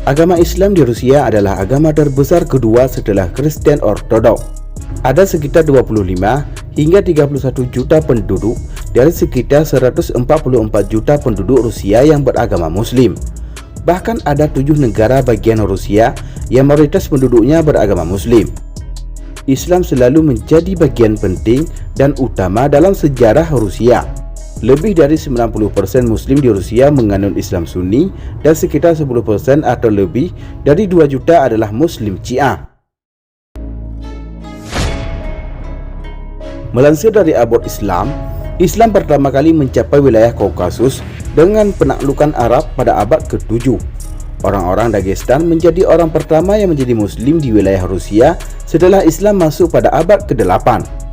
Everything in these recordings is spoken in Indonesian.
Agama Islam di Rusia adalah agama terbesar kedua setelah Kristen Ortodoks. Ada sekitar 25 hingga 31 juta penduduk dari sekitar 144 juta penduduk Rusia yang beragama Muslim. Bahkan ada 7 negara bagian Rusia yang mayoritas penduduknya beragama Muslim. Islam selalu menjadi bagian penting dan utama dalam sejarah Rusia. Lebih dari 90% Muslim di Rusia menganut Islam Sunni dan sekitar 10% atau lebih dari 2 juta adalah Muslim Syiah. Melansir dari Abad Islam, Islam pertama kali mencapai wilayah Kaukasus dengan penaklukan Arab pada abad ke-7. Orang-orang Dagestan menjadi orang pertama yang menjadi Muslim di wilayah Rusia setelah Islam masuk pada abad ke-8.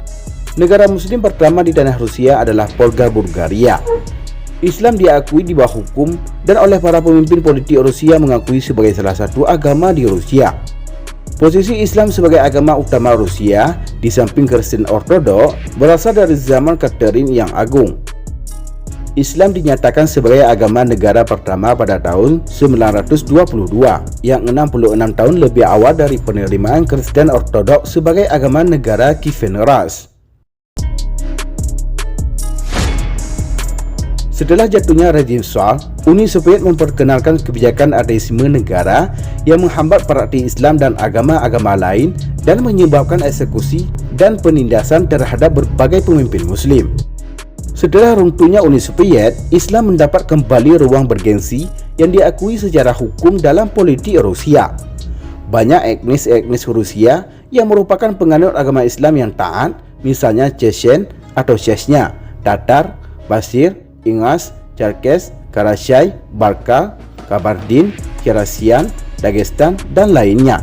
Negara Muslim pertama di tanah Rusia adalah Volga Bulgaria. Islam diakui di bawah hukum dan oleh para pemimpin politik Rusia mengakui sebagai salah satu agama di Rusia. Posisi Islam sebagai agama utama Rusia di samping Kristen Ortodoks berasal dari zaman Catherine yang Agung. Islam dinyatakan sebagai agama negara pertama pada tahun 922, yang 66 tahun lebih awal dari penerimaan Kristen Ortodoks sebagai agama negara Kievan-Rus. Setelah jatuhnya rezim Tsar, Uni Soviet memperkenalkan kebijakan ateisme negara yang menghambat praktik Islam dan agama-agama lain dan menyebabkan eksekusi dan penindasan terhadap berbagai pemimpin Muslim. Setelah runtuhnya Uni Soviet, Islam mendapat kembali ruang bergengsi yang diakui secara hukum dalam politik Rusia. Banyak etnis Rusia yang merupakan penganut agama Islam yang taat, misalnya Chechen atau Chechnya, Tatar, Basir, Ingas, Cherkes, Karachay, Balkar, Kabardin, Khurasan, Dagestan, dan lainnya.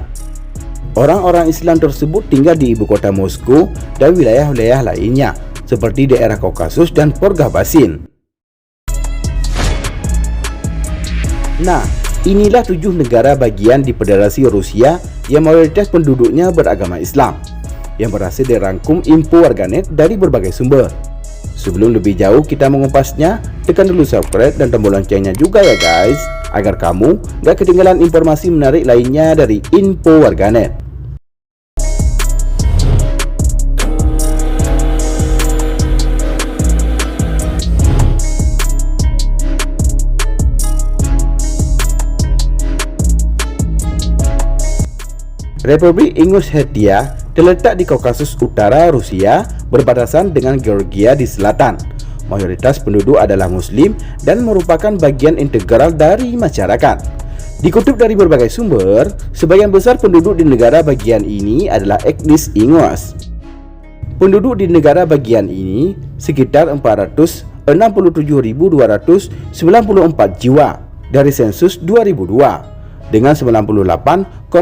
Orang-orang Islam tersebut tinggal di ibu kota Moskow dan wilayah-wilayah lainnya, seperti daerah Kaukasus dan Porga-Basin. Nah, inilah 7 negara bagian di Federasi Rusia yang mayoritas penduduknya beragama Islam, yang berhasil dirangkum info warganet dari berbagai sumber. Sebelum lebih jauh kita mengupasnya, tekan dulu subscribe dan tombol loncengnya juga ya guys, agar kamu gak ketinggalan informasi menarik lainnya dari info warganet. Republik Ingushetia terletak di Kaukasus Utara Rusia, berbatasan dengan Georgia di selatan. Mayoritas penduduk adalah Muslim dan merupakan bagian integral dari masyarakat. Dikutip dari berbagai sumber, sebagian besar penduduk di negara bagian ini adalah etnis Ingus. Penduduk di negara bagian ini sekitar 467.294 jiwa dari sensus 2002. Dengan 98,13%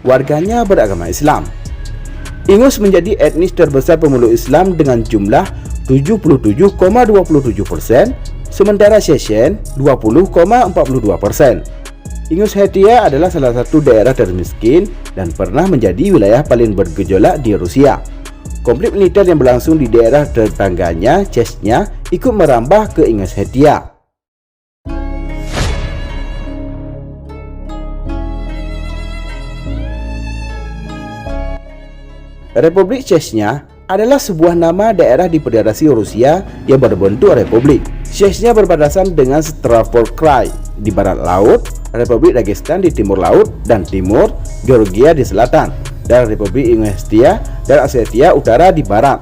warganya beragama Islam. Ingus menjadi etnis terbesar pemeluk Islam dengan jumlah 77,27%, sementara Chechen 20,42%. Ingushetia adalah salah satu daerah termiskin dan pernah menjadi wilayah paling bergejolak di Rusia. Konflik militer yang berlangsung di daerah tetangganya, Chechnya, ikut merambah ke Ingushetia. Republik Chechnya adalah sebuah nama daerah di Federasi Rusia yang berbentuk republik. Chechnya berbatasan dengan Stavropol Krai di barat laut, Republik Dagestan di timur laut dan timur, Georgia di selatan, dan Republik Ingushetia dan Ossetia Utara di barat.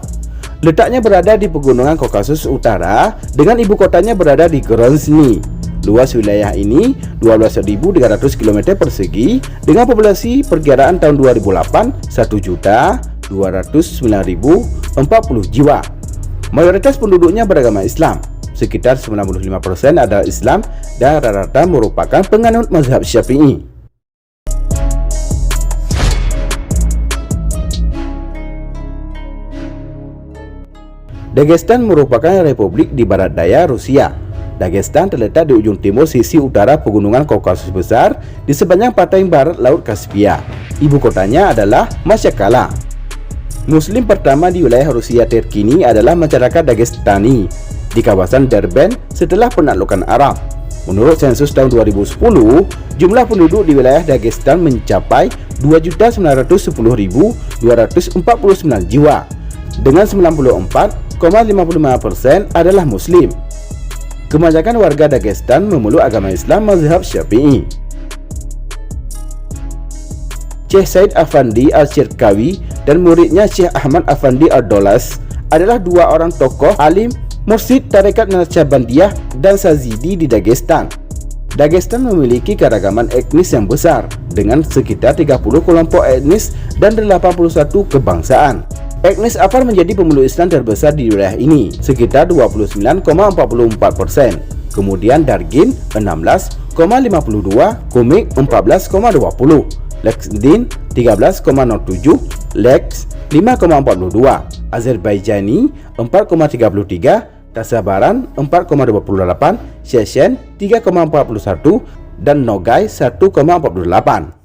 Letaknya berada di pegunungan Kaukasus Utara dengan ibu kotanya berada di Grozny. Luas wilayah ini 12.300 km persegi dengan populasi perkiraan tahun 2008 1.209.040 jiwa. Mayoritas penduduknya beragama Islam, sekitar 95% adalah Islam dan rata-rata merupakan penganut mazhab Syafi'i. Dagestan merupakan republik di barat daya Rusia. Dagestan terletak di ujung timur sisi utara pegunungan Kaukasus besar di sepanjang pantai barat Laut Kaspia. Ibu kotanya adalah Makhachkala. Muslim pertama di wilayah Rusia terkini adalah masyarakat Dagestani di kawasan Derben setelah penaklukan Arab. Menurut sensus tahun 2010, jumlah penduduk di wilayah Dagestan mencapai 2.910.249 jiwa, dengan 94,55% adalah Muslim. Kebanyakan warga Dagestan memeluk agama Islam mazhab Syafi'i. Syekh Said Afandi Al-Shirkawi dan muridnya Syekh Ahmad Afandi Al-Dolas adalah dua orang tokoh alim mursyid tarekat Naqsyabandiyah dan Sazidi di Dagestan. Dagestan memiliki keragaman etnis yang besar dengan sekitar 30 kelompok etnis dan 81 kebangsaan. Etnis Afar menjadi pemeluk Islam terbesar di wilayah ini, sekitar 29,44%. Kemudian Dargin 16,52%, Kumik 14,20%, Lexdin 13,07%, Lex 5,42%, Azerbaijani 4,33%, Tasabaran 4,28%, Chechen 3,41%, dan Nogai 1,48%.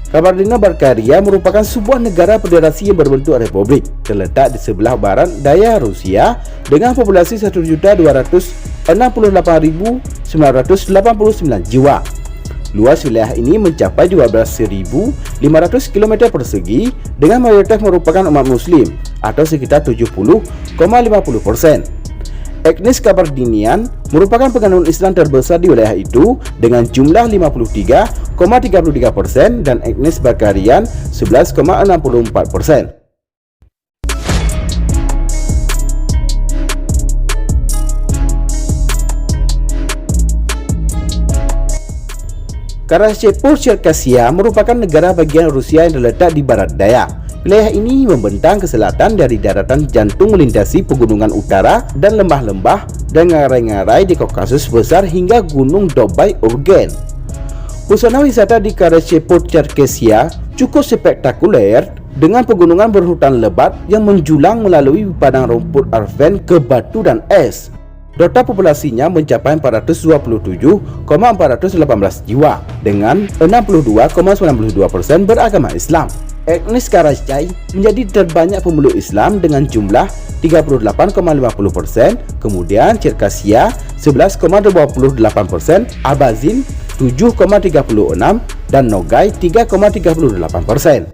Kabardino-Balkaria merupakan sebuah negara federasi yang berbentuk republik, terletak di sebelah barat daya Rusia dengan populasi 1.268.989 jiwa. Luas wilayah ini mencapai 12.500 km persegi dengan mayoritas merupakan umat muslim atau sekitar 70,50%. Etnis Kabardinian merupakan penganut Islam terbesar di wilayah itu dengan jumlah 53,33% dan etnis Balkarian 11,64%. Karachepur-Cherkassia merupakan negara bagian Rusia yang terletak di barat daya. Wilayah ini membentang ke selatan dari daratan jantung melintasi pegunungan utara dan lembah-lembah dan ngarai-ngarai di Kaukasus besar hingga gunung Dobay-Urgen. Pesona wisata di Karachepur-Cherkassia cukup spektakuler dengan pegunungan berhutan lebat yang menjulang melalui padang rumput arven ke batu dan es. Total populasinya mencapai 427,418 jiwa dengan 62,92% beragama Islam. Etnis Karachay menjadi terbanyak pemeluk Islam dengan jumlah 38,50%, kemudian Cherkassia 11,28%, Abazin 7,36%, dan Nogai 3,38%.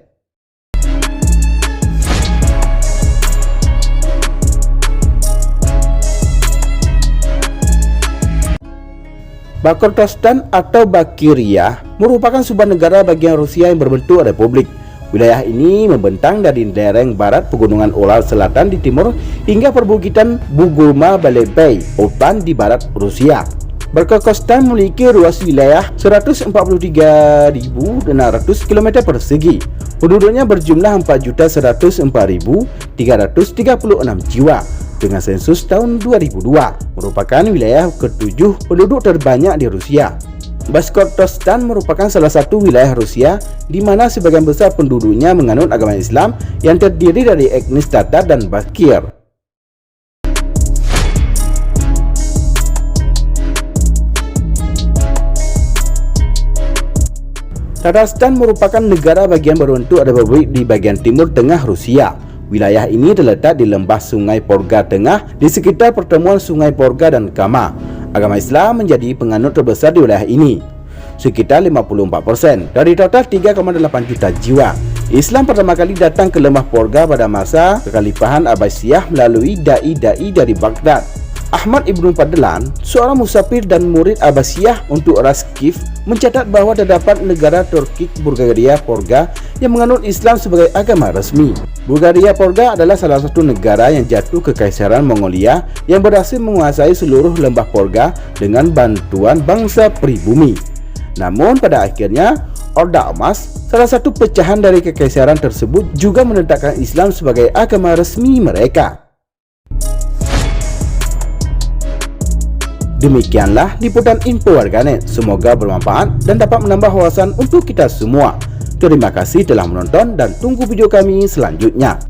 Bashkortostan atau Bakiria merupakan sebuah negara bagian Rusia yang berbentuk republik. Wilayah ini membentang dari lereng barat Pegunungan Ural Selatan di timur hingga perbukitan Bugurma Balebey Otan di barat Rusia. Bashkortostan memiliki luas wilayah 143.600 km persegi. Penduduknya berjumlah 4.104.336 jiwa dengan sensus tahun 2002, merupakan wilayah ke-7 penduduk terbanyak di Rusia. Bashkortostan merupakan salah satu wilayah Rusia di mana sebagian besar penduduknya menganut agama Islam yang terdiri dari etnis Tatar dan Bakir. Tatarstan merupakan negara bagian berbentuk republik di bagian timur tengah Rusia. Wilayah ini terletak di lembah Sungai Porga Tengah di sekitar pertemuan Sungai Porga dan Kama. Agama Islam menjadi penganut terbesar di wilayah ini, sekitar 54% dari total 3,8 juta jiwa. Islam pertama kali datang ke lembah Porga pada masa Kekhalifahan Abbasiyah melalui dai-dai dari Baghdad. Ahmad Ibnu Fadlan, seorang musafir dan murid Abbasiyah untuk ras Kiev, mencatat bahwa terdapat negara Turki Bulgaria Porga yang menganut Islam sebagai agama resmi. Bulgaria Porga adalah salah satu negara yang jatuh ke Kekaisaran Mongolia yang berhasil menguasai seluruh lembah Porga dengan bantuan bangsa pribumi. Namun pada akhirnya Orda Emas, salah satu pecahan dari kekaisaran tersebut, juga menetapkan Islam sebagai agama resmi mereka. Demikianlah liputan info warganet, semoga bermanfaat dan dapat menambah wawasan untuk kita semua. Terima kasih telah menonton dan tunggu video kami selanjutnya.